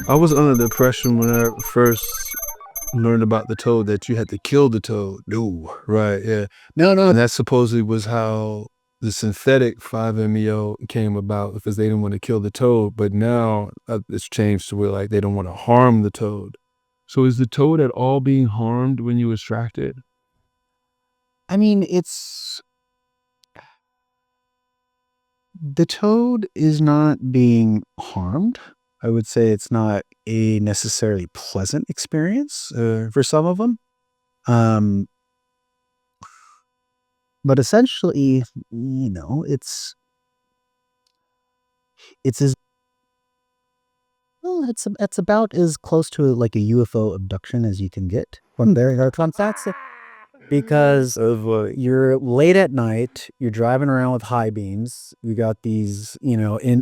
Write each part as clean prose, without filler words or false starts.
I was under the impression when I first learned about the toad that you had to kill the toad. No, right? Yeah. No. And that supposedly was how the synthetic 5-MeO came about because they didn't want to kill the toad. But now it's changed to where like they don't want to harm the toad. So is the toad at all being harmed when you extract it? I mean, the toad is not being harmed. I would say it's not a necessarily pleasant experience for some of them. But essentially, it's as well, it's about as close to like a UFO abduction as you can get from their contacts. Because of you're late at night, you're driving around with high beams. You got these,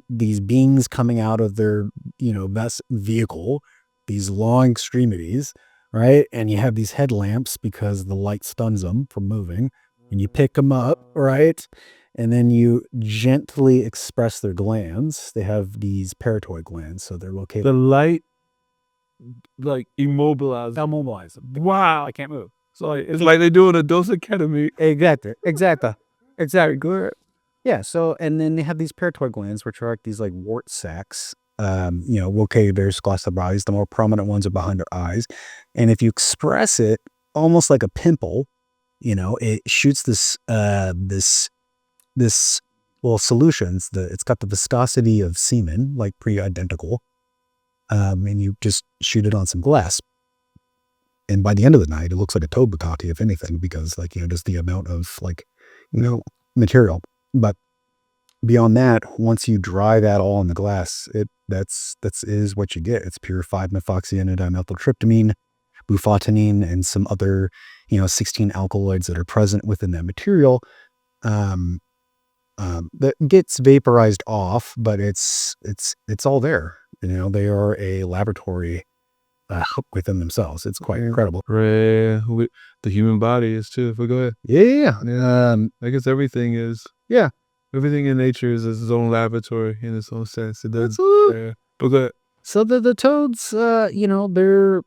these beings coming out of their, best vehicle, these long extremities, right? And you have these headlamps because the light stuns them from moving. And you pick them up, right? And then you gently express their glands. They have these parotid glands, so they're located. The light, like immobilized. Immobilize them. Wow. I can't move. So it's like they're doing a dose of ketamine. Exactly. Good. Yeah. So, and then they have these parotid glands, which are like these like wart sacs. Located various glass of bodies. The more prominent ones are behind their eyes, and if you express it almost like a pimple, it shoots this solutions. It's got the viscosity of semen, like pretty identical, and you just shoot it on some glass. And by the end of the night, it looks like a toad bukkake, if anything, because just the amount of material. But beyond that, once you dry that all in the glass, that's what you get. It's pure 5-methoxyanidimethyl-tryptamine, bufotenine, and some other 16 alkaloids that are present within that material. That gets vaporized off, but it's all there. They are a laboratory within themselves. It's quite incredible. Right. The human body is too. But go ahead. Yeah. I guess everything is. Yeah. Everything in nature is its own laboratory in its own sense. It does. Absolutely. Yeah. But go ahead. So the toads, they're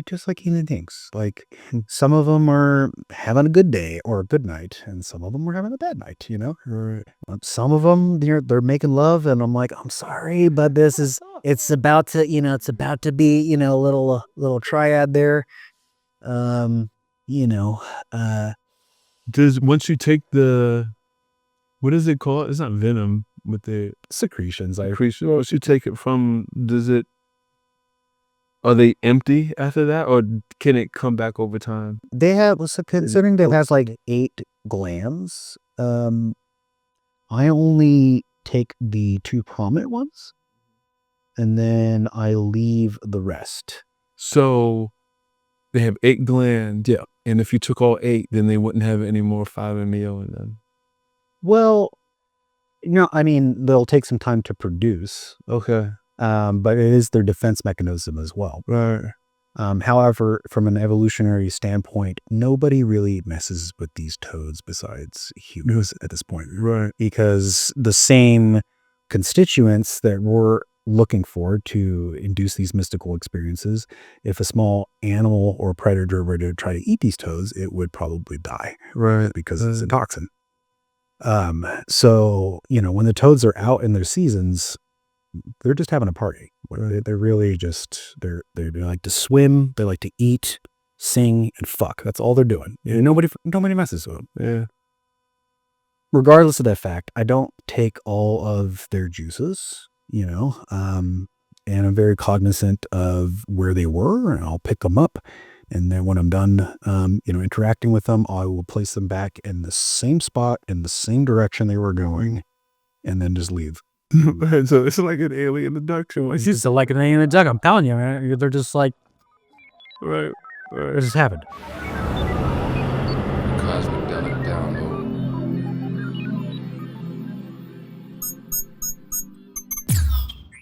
just like human things. Like some of them are having a good day or a good night, and some of them are having a bad night. Right. Some of them they're making love, and I'm like, I'm sorry, but it's about to be a little triad there. Does once you take what is it called? It's not venom with the secretions. Once you take it from, are they empty after that, or can it come back over time? They have, considering they have like 8 glands, I only take the 2 prominent ones, and then I leave the rest. So they have 8 glands. Yeah. And if you took all 8, then they wouldn't have any more 5-MeO in them. Well, they'll take some time to produce. Okay. But it is their defense mechanism as well. Right. However, from an evolutionary standpoint, nobody really messes with these toads besides humans at this point. Right. Because the same constituents that we're looking for to induce these mystical experiences, if a small animal or predator were to try to eat these toads, it would probably die. Right. Because it's a toxin. So, when the toads are out in their seasons, they're just having a party. They're really just, they like to swim, they like to eat, sing, and fuck. That's all they're doing. Nobody messes with them. Yeah. Regardless of that fact, I don't take all of their juices, and I'm very cognizant of where they were, and I'll pick them up. And then when I'm done, interacting with them, I will place them back in the same spot, in the same direction they were going, and then just leave. So it's like an alien abduction. It's just like an alien abduction. I'm telling you, man. They're just like, right. It just happened.